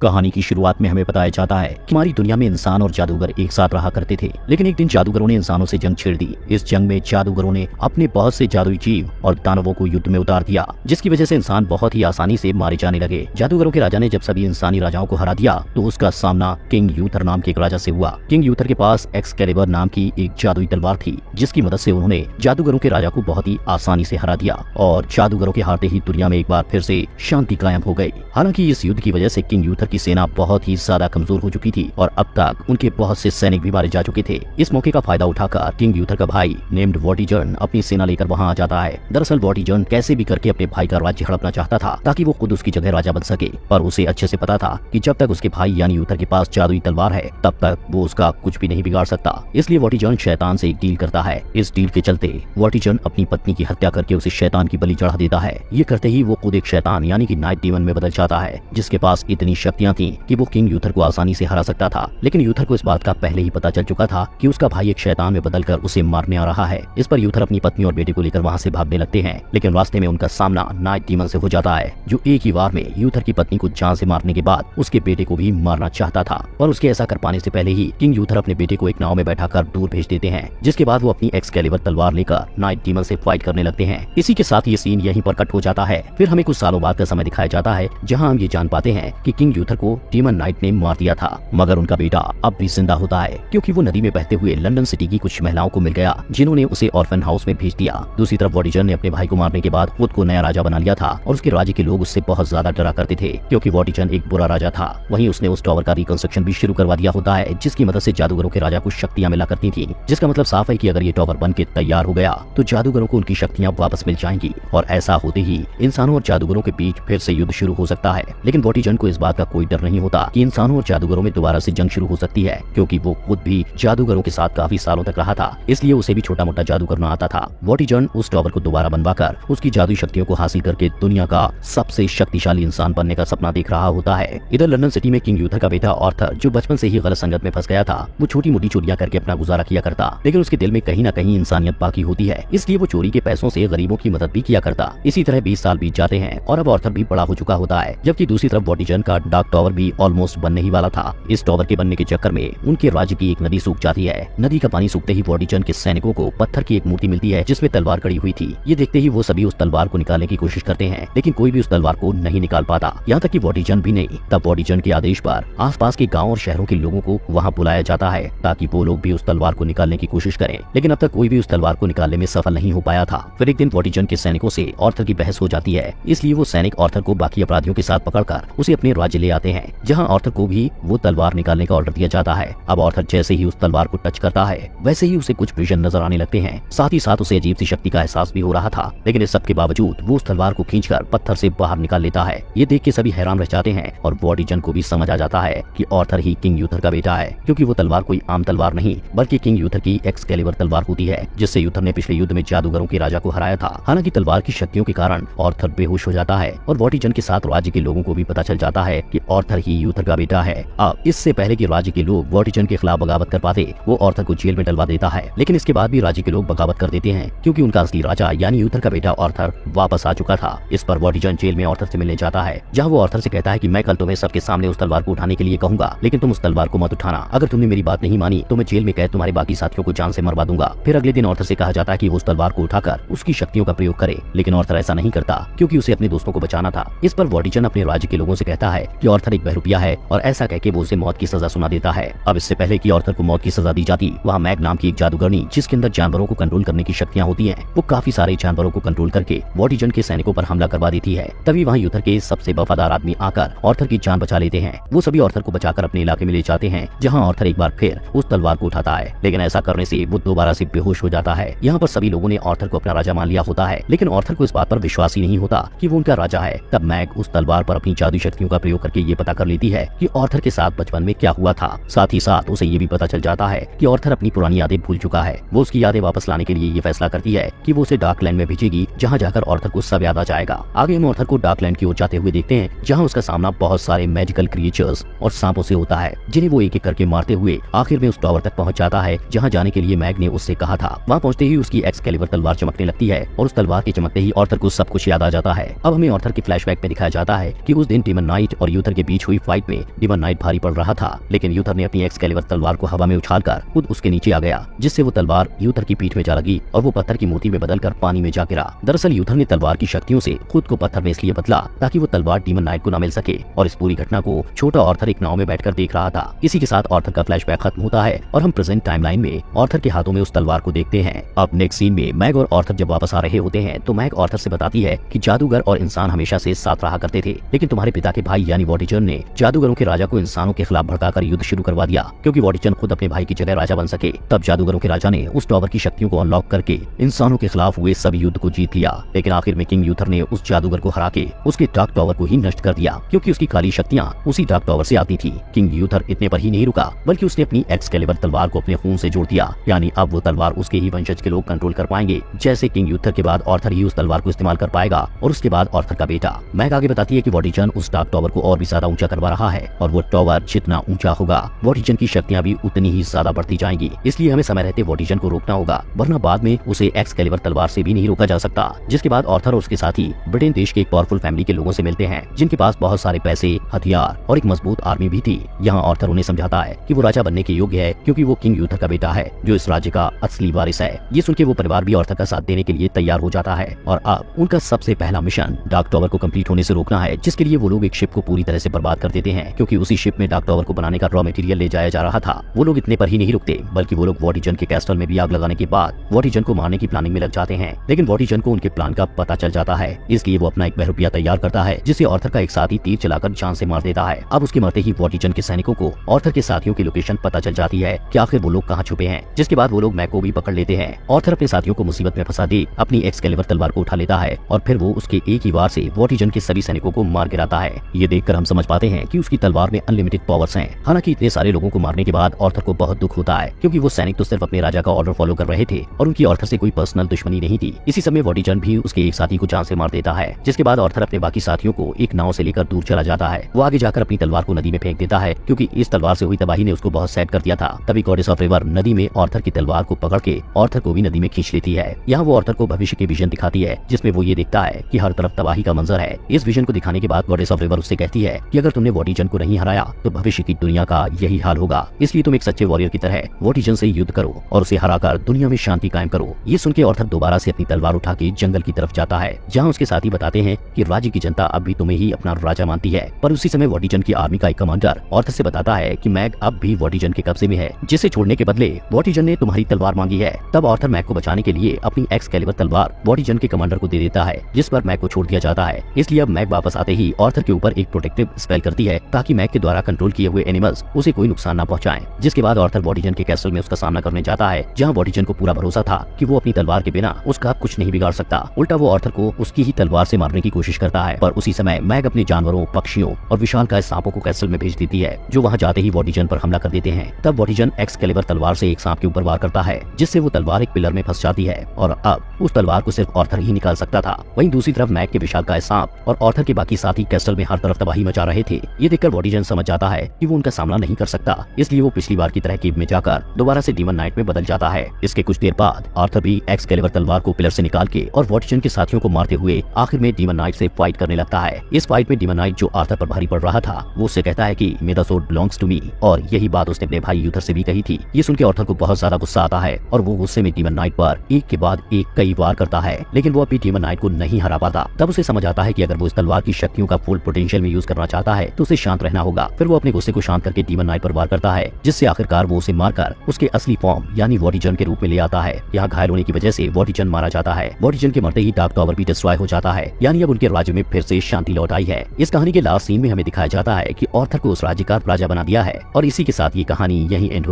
कहानी की शुरुआत में हमें बताया जाता है कि हमारी दुनिया में इंसान और जादूगर एक साथ रहा करते थे, लेकिन एक दिन जादूगरों ने इंसानों से जंग छेड़ दी। इस जंग में जादूगरों ने अपने बहुत से जादुई जीव और दानवों को युद्ध में उतार दिया, जिसकी वजह से इंसान बहुत ही आसानी से मारे जाने लगे। जादूगरों के राजा ने जब सभी इंसानी राजाओं को हरा दिया तो उसका सामना किंग यूथर नाम के एक राजा से हुआ। किंग यूथर के पास एक्सकैलिबर नाम की एक जादुई तलवार थी, जिसकी मदद से उन्होंने जादूगरों के राजा को बहुत ही आसानी से हरा दिया और जादूगरों के हारते ही दुनिया में एक बार फिर से शांति कायम हो गई। हालांकि इस युद्ध की वजह से किंग यूथर की सेना बहुत ही ज्यादा कमजोर हो चुकी थी और अब तक उनके बहुत से सैनिक भी मारे जा चुके थे। इस मौके का फायदा उठाकर किंग यूथर का भाई नेम्ड वॉटिजर्न अपनी सेना लेकर वहां आ जाता है। दरअसल वॉटिजर्न कैसे भी करके अपने भाई का राज्य हड़पना चाहता था ताकि वो खुद उसकी जगह राजा बन सके, पर उसे अच्छे से पता था कि जब तक उसके भाई यानी यूथर के पास जादुई तलवार है तब तक वो उसका कुछ भी नहीं बिगाड़ सकता। इसलिए वॉटिजर्न शैतान से एक डील करता है। इस डील के चलते वॉटिजर्न अपनी पत्नी की हत्या करके उसे शैतान की बलि चढ़ा देता है। ये करते ही वो खुद एक शैतान यानी कि नाइट डीमन में बदल जाता है, जिसके पास इतनी शक्तियां थी कि वो किंग यूथर को आसानी से हरा सकता था। लेकिन यूथर को इस बात का पहले ही पता चल चुका था कि उसका भाई एक शैतान में बदलकर उसे मारने आ रहा है। इस पर यूथर अपनी पत्नी और बेटे को लेकर वहां से भागने लगते हैं, लेकिन रास्ते में उनका सामना नाइट डीमन से हो जाता है, जो एक ही बार में यूथर की पत्नी को जान से मारने के बाद उसके बेटे को भी मारना चाहता था। और उसके ऐसा कर पाने से पहले ही किंग यूथर अपने बेटे को एक नाव में बैठाकर दूर भेज देते हैं, जिसके बाद वो अपनी एक्सकैलिबर तलवार लेकर नाइट डीमन से फाइट करने लगते हैं। इसी के साथ ये सीन यहीं पर कट हो जाता है। फिर हमें कुछ सालों बाद का समय दिखाया जाता है, जहाँ हम ये जान पाते हैं कि किंग यूथर को डीमन नाइट ने मार दिया था, मगर उनका बेटा अब भी जिंदा होता है, क्योंकि वो नदी में बहते हुए लंदन सिटी की कुछ महिलाओं को मिल गया, जिन्होंने उसे ऑर्फन हाउस में भेज दिया। दूसरी तरफ वॉटिजर्न ने अपने भाई को मारने के बाद खुद को नया राजा बना लिया था और उसके राज्य के लोग उससे बहुत ज्यादा डरा करते थे, क्योंकि वॉटिजर्न एक बुरा राजा था। वहीं उसने उस टावर का रिकंस्ट्रक्शन भी शुरू करवा दिया होता है, जिसकी मदद से जादूगरों के राजा को शक्तियां मिला करती थी, जिसका मतलब साफ है कि अगर ये टावर बन के तैयार हो गया तो जादूगरों को उनकी शक्तियां वापस मिल जाएंगी और ऐसा होते ही इंसानों और जादूगरों के बीच फिर से युद्ध शुरू हो सकता है। लेकिन वॉटिजर्न को इस बात का कोई डर नहीं होता कि इंसानों और जादूगरों में दोबारा से जंग शुरू हो सकती है, क्योंकि वो खुद भी जादूगरों के साथ काफी सालों तक रहा था, इसलिए उसे भी छोटा मोटा जादू करना आता था। वॉटिजर्न उस टावर को दोबारा बनवाकर उसकी जादुई शक्तियों को हासिल करके दुनिया का सबसे शक्तिशाली इंसान बनने का सपना देख रहा होता है। इधर लंदन सिटी में किंग यूथर का बेटा आर्थर, जो बचपन से ही गलत संगत में फंस गया था, वो छोटी मोटी चोरियां करके अपना गुजारा किया करता, लेकिन उसके दिल में कहीं न कहीं इंसानियत बाकी होती है, इसलिए वो चोरी के पैसों से गरीबों की मदद भी किया करता। इसी तरह 20 साल बीत जाते हैं और अब आर्थर भी बड़ा हो चुका होता है, जबकि दूसरी तरफ वॉटिजर्न का डार्क टावर भी ऑलमोस्ट बनने ही वाला था। इस टावर के बनने के चक्कर में उनके राज्य की एक नदी सूख जाती है। नदी का पानी सूखते ही वॉटिजर्न के सैनिकों को पत्थर की एक मूर्ति मिलती है, जिसमें तलवार कड़ी हुई थी। ये देखते ही वो सभी उस तलवार को निकालने की कोशिश करते हैं, लेकिन कोई भी उस तलवार को नहीं निकाल पाता, यहाँ तक कि वॉटिजर्न भी नहीं। तब वॉटिजर्न के आदेश पर आसपास के गाँव और शहरों के लोगों को वहाँ बुलाया जाता है, ताकि वो लोग भी उस तलवार को निकालने की कोशिश करें, लेकिन अब तक कोई भी उस तलवार को निकालने में सफल नहीं हो पाया था। फिर एक दिन वॉटिजर्न के सैनिकों से आर्थर की बहस हो जाती है, इसलिए वो सैनिक आर्थर को बाकी अपराधियों के साथ पकड़कर उसे अपने राज्य ले आते हैं, जहाँ आर्थर को भी वो तलवार निकालने का ऑर्डर दिया जाता है। अब आर्थर जैसे ही उस तलवार को टच करता है, वैसे ही उसे कुछ विजन नजर आने लगते हैं, साथ ही साथ उसे अजीब सी शक्ति का एहसास भी हो रहा था। लेकिन इस सब के बावजूद वो उस तलवार को खींचकर पत्थर से बाहर निकाल लेता है। ये देख के सभी हैरान रह जाते हैं और वॉटिजर्न को भी समझ आ जाता है कि आर्थर ही किंग यूथर का बेटा है, क्योंकि वो तलवार कोई आम तलवार नहीं बल्कि किंग यूथर की एक्सकैलिबर तलवार होती है, जिससे यूथर ने पिछले युद्ध में जादूगरों के राजा को हराया था। हालांकि तलवार की शक्तियों के कारण आर्थर बेहोश हो जाता है और वॉटिजर्न के साथ राज्य के लोगों को भी पता चल जाता है कि आर्थर ही यूथर का बेटा है। अब इससे पहले कि राज्य के लोग वॉटिजर्न के खिलाफ बगावत कर पाते, वो आर्थर को जेल में डलवा देता है, लेकिन इसके बाद भी राज्य के लोग बगावत कर देते हैं, क्योंकि उनका असली राजा यानी यूथर का बेटा आर्थर वापस आ चुका था। इस पर वॉटिजर्न जेल में आर्थर से मिलने जाता है, जहाँ वो आर्थर से कहता है कि मैं कल तुम्हें सबके सामने उस तलवार को उठाने के लिए कहूंगा, लेकिन तुम उस तलवार को मत उठाना। अगर तुमने मेरी बात नहीं मानी तो मैं जेल में कैद तुम्हारे बाकी साथियों को जान से मरवा दूंगा। फिर अगले दिन आर्थर से कहा जाता है कि वो उस तलवार को उठाकर उसकी शक्तियों का प्रयोग करे, लेकिन आर्थर ऐसा नहीं करता, क्योंकि उसे अपने दोस्तों को बचाना था। इस पर वॉटिजर्न अपने राज्य के लोगों से कहता है कि आर्थर एक बहरूपिया है और ऐसा कह के वो उसे मौत की सजा सुना देता है। अब इससे पहले कि आर्थर को मौत की सजा दी जाती, वहाँ मैग नाम की एक जादूगरनी, जिसके अंदर जानवरों को कंट्रोल करने की शक्तियां होती हैं, वो काफी सारे जानवरों को कंट्रोल करके वॉटिजर्न के सैनिकों पर हमला करवा देती है। तभी वहाँ यूथर के सबसे वफादार आदमी आकर आर्थर की जान बचा लेते हैं। वो सभी आर्थर को बचाकर अपने इलाके में ले जाते हैं, जहाँ आर्थर एक बार फिर उस तलवार को उठाता है, लेकिन ऐसा करने से वो दोबारा से बेहोश हो जाता है। यहाँ पर सभी लोगों ने आर्थर को अपना राजा मान लिया होता है, लेकिन आर्थर को इस बात पर विश्वास ही नहीं होता कि वो उनका राजा है। तब मैग उस तलवार पर अपनी जादुई शक्तियों का प्रयोग करके ये पता कर लेती है कि आर्थर के साथ बचपन में क्या हुआ था। साथ ही साथ उसे ये भी पता चल जाता है कि आर्थर अपनी पुरानी यादें भूल चुका है। वो उसकी यादें वापस लाने के लिए ये फैसला करती है कि वो उसे डार्कलैंड में भेजेगी, जहाँ जाकर आर्थर को सब याद आ जाएगा। आगे हम आर्थर को डार्कलैंड की ओर जाते हुए देखते हैं, जहाँ उसका सामना बहुत सारे मैजिकल क्रिएचर्स और सांपों से होता है, जिन्हें वो एक एक करके मारते हुए आखिर में उस टावर तक पहुंच जाता है, जहाँ जाने के लिए मैग ने उससे कहा था। वहाँ पहुंचते ही उसकी एक्सकैलिबर तलवार चमकने लगती है और उस तलवार के चमकते ही आर्थर को सब कुछ याद आ जाता है। अब हमें आर्थर के फ्लैशबैक में दिखाया जाता है कि उस दिन डीमन नाइट और यूथर यूथर के बीच हुई फाइट में डीमन नाइट भारी पड़ रहा था, लेकिन यूथर ने अपनी एक्सकैलिबर तलवार को हवा में उछालकर खुद उसके नीचे आ गया, जिससे वो तलवार यूथर की पीठ में जा लगी और वो पत्थर की मोती में बदलकर पानी में जा गिरा। दरअसल यूथर ने तलवार की शक्तियों से खुद को पत्थर में इसलिए बदला ताकि वो तलवार डीमन नाइट को न मिल सके, और इस पूरी घटना को छोटा ऑर्थर एक नाव में बैठकर देख रहा था। इसी के साथ ऑर्थर का फ्लैशबैक खत्म होता है और हम प्रेजेंट टाइमलाइन में ऑर्थर के हाथों में उस तलवार को देखते हैं। अब नेक्स्ट सीन में मैग और ऑर्थर जब वापस आ रहे होते हैं तो मैग ऑर्थर से बताती है कि जादूगर और इंसान हमेशा से साथ रहा करते थे, लेकिन तुम्हारे पिता के भाई यानी वॉटिचन ने जादूगरों के राजा को इंसानों के खिलाफ भड़काकर युद्ध शुरू करवा दिया। क्योंकि वॉटिचन खुद अपने भाई की जगह राजा बन सके, तब जादूगरों के राजा ने उस टॉवर की शक्तियों को अनलॉक करके इंसानों के खिलाफ हुए सभी युद्ध को जीत लिया। लेकिन आखिर में किंग यूथर ने उस जादूगर को हरा के उसके डार्क टॉवर को ही नष्ट कर दिया, क्योंकि उसकी काली शक्तियां उसी डार्क टॉवर से आती थी। किंग यूथर इतने पर ही नहीं रुका, बल्कि उसने अपनी एक्सकैलिबर तलवार को अपने खून से जोड़ दिया, यानी अब वो तलवार उसके ही वंशज के लोग कंट्रोल कर पाएंगे। जैसे किंग यूथर के बाद ऑर्थर ही उस तलवार को इस्तेमाल कर पाएगा और उसके बाद ऑर्थर का बेटा। मैग आगे बताती है कि वॉटिचन उस डार्क टॉवर को और भी ज्यादा ऊंचा करवा रहा है, और वो टॉवर जितना ऊंचा होगा वॉटिचन की शक्तियां भी उतनी ही ज्यादा बढ़ती जाएंगी। इसलिए हमें समय रहते वॉटिचन को रोकना होगा, वरना बाद में उसे एक्सकैलिबर तलवार से भी नहीं रोका जा सकता। जिसके बाद ऑर्थर और उसके साथी ब्रिटेन देश के एक पावरफुल फैमिली के लोगों से मिलते हैं, जिनके पास बहुत सारे पैसे, हथियार और एक मजबूत आर्मी भी थी। यहाँ ऑर्थर उन्हें समझाता है कि वो राजा बनने के योग्य है, क्योंकि वो किंग यूथर का बेटा है, जो इस राज्य का असली वारिस है। ये सुनकर वो परिवार भी ऑर्थर का साथ देने के लिए तैयार हो जाता है, और अब उनका सबसे पहला मिशन डार्क टॉवर को कंप्लीट होने से रोकना है, जिसके लिए वो लोग एक शिप को पूरी तरह से बर्बाद कर देते हैं, क्योंकि उसी शिप में डार्क टॉवर को बनाने का रॉ मटेरियल ले जाया जा रहा था। वो लोग इतने पर ही नहीं रुकते, बल्कि वो लोग वॉटिचन के कैस्टल में भी आग लगाने के बाद वॉटिचन को मारने की प्लानिंग में लग जाते हैं। लेकिन वॉटिचन को उनके प्लान का पता चल जाता है, इसलिए वो अपना एक बहरूपिया तैयार करता है, जिसे ऑर्थर का एक साथी तीर चलाकर जान से मार देता है। अब उसके मरते ही वॉटिचन के सैनिकों को ऑर्थर के साथियों की लोकेशन पता चल जाती है कि आखिर वो लोग कहाँ छुपे हैं। जिसके बाद वो लोग मैग को भी पकड़ लेते हैं। ऑर्थर अपने साथियों को मुसीबत में फंसा दे अपनी एक्सकैलिबर तलवार को उठा लेता है, और फिर वो उसके एक ही वार से वॉटिचन के सभी सैनिकों को मार गिराता है। ये देखकर हम समझ पाते हैं कि उसकी तलवार में अनलिमिटेड पावर्स हैं। हालांकि इतने सारे लोगों को मारने के बाद ऑर्थर को बहुत दुख होता है, क्योंकि वो सैनिक तो सिर्फ अपने राजा का ऑर्डर फॉलो कर रहे थे और उनकी ऑर्थर से कोई पर्सनल दुश्मनी नहीं थी। इसी समय वॉटिचन भी उसके एक साथी को जान से मार देता है। जिसके बाद ऑर्थर अपने बाकी साथियों को एक नाव से लेकर दूर चला जाता है। वो आगे जाकर अपनी तलवार को नदी में फेंक देता है, क्योंकि इस तलवार से हुई तबाही ने उसको बहुत सैड कर दिया था। तभी गॉडेस ऑफ रिवर नदी में ऑर्थर की तलवार को पकड़ के ऑर्थर को भी नदी में खींच लेती है। यहाँ वो ऑर्थर को भविष्य के विजन दिखाती है, जिसमें वो ये देखता है कि हर तरफ तबाही का मंजर है। इस विजन को दिखाने के बाद गॉडेस ऑफ रिवर उससे कहती है कि अगर तुमने वॉटिचन को नहीं हराया तो भविष्य की दुनिया का यही हाल होगा, इसलिए तुम एक सच्चे वॉरियर की तरह वॉटिचन से युद्ध करो और उसे हराकर दुनिया में शांति कायम करो। ये सुन के ऑर्थर दोबारा से अपनी तलवार उठा के जंगल की तरफ जाता है, जहाँ उसके साथी बताते हैं कि राज्य की जनता अब भी तुम्हें ही अपना राजा मानती है। पर उसी समय वॉटिचन की आर्मी का एक कमांडर ऑर्थर से बताता है कि मैग अब भी वॉटिचन के कब्जे में है, जिसे छोड़ने के बदले वॉटिचन ने तुम्हारी तलवार मांगी है। तब ऑर्थर मैग को बचाने के लिए अपनी एक्सकैलिबर तलवार वॉटिचन के कमांडर को दे देता है, जिस पर मैग को छोड़ दिया जाता है। इसलिए अब मैग वापस आते ही ऑर्थर के ऊपर एक प्रोटेक्टिव स्पेल करती है, ताकि मैग के द्वारा कंट्रोल किए हुए एनिमल्स उसे कोई नुकसान न पहुंचाएं। जिसके बाद ऑर्थर वॉटिचन के कैसल में उसका सामना करने जाता है, जहां वॉटिचन को पूरा भरोसा था कि वो अपनी तलवार के बिना उसका कुछ नहीं बिगाड़ सकता। उल्टा वो ऑर्थर को उसकी ही तलवार से मारने की कोशिश करता है। पर उसी समय मैग अपने जानवरों, पक्षियों और विशालकाय सांपों को कैसल में भेज देती है, जो वहां जाते ही वॉटिचन पर हमला कर देते हैं। तब वॉटिचन एक्सकैलिबर तलवार से एक सांप के ऊपर वार करता है, जिससे वो तलवार एक पिलर में फंस जाती है, और अब उस तलवार को सिर्फ ऑर्थर ही निकाल सकता था। वहीं दूसरी तरफ मैग के विशालकाय सांप और ऑर्थर के बाकी साथी कैसल में हर तरफ तबाही मचा रहे थे। ये देखकर वॉटिचन समझ जाता है कि वो उनका सामना नहीं कर सकता, इसलिए वो पिछली बार की तरह केव में जाकर दोबारा से डीमन नाइट में बदल जाता है। इसके कुछ देर बाद ऑर्थर भी एक्सकैलिबर तलवार को पिलर से निकाल के और वॉटिचन के साथियों को मारते हुए आखिर में डीमन नाइट से फाइट करने लगता है। इस फाइट में डीमन नाइट, जो आर्थर पर भारी पड़ रहा था, वो उससे कहता है कि may the sword belongs to me, और यही बात उसने अपने भाई यूथर से भी कही थी। ये सुनकर ऑर्थर को बहुत ज्यादा गुस्सा आता है और वो गुस्से में डीमन नाइट पर एक के बाद एक कई वार करता है, लेकिन वो अभी डीमन नाइट को नहीं हरा पाता। तब उसे समझ आता है कि अगर वो इस तलवार की शक्तियों का फुल पोटेंशियल में यूज करना चाहता है तो उसे शांत रहना होगा। फिर वो अपने गुस्से को शांत करके डीमन नाइट पर वार करता है, जिससे आखिरकार वो उसे मारकर उसके असली फॉर्म यानी वॉटिचन के रूप में ले आता है। यहाँ घायल होने की वजह से वॉटिचन मारा जाता है। वॉटिचन के मरते ही डार्क टॉवर भी डिस्ट्रॉय हो जाता है, यानी अब उनके राज्य में फिर से शांति लौट आई है। इस कहानी के लास्ट सीन में हमें दिखाया जाता है कि ऑर्थर को उस राज्य का राजा बना दिया है, और इसी के साथ ये कहानी यहीं एंड होती है।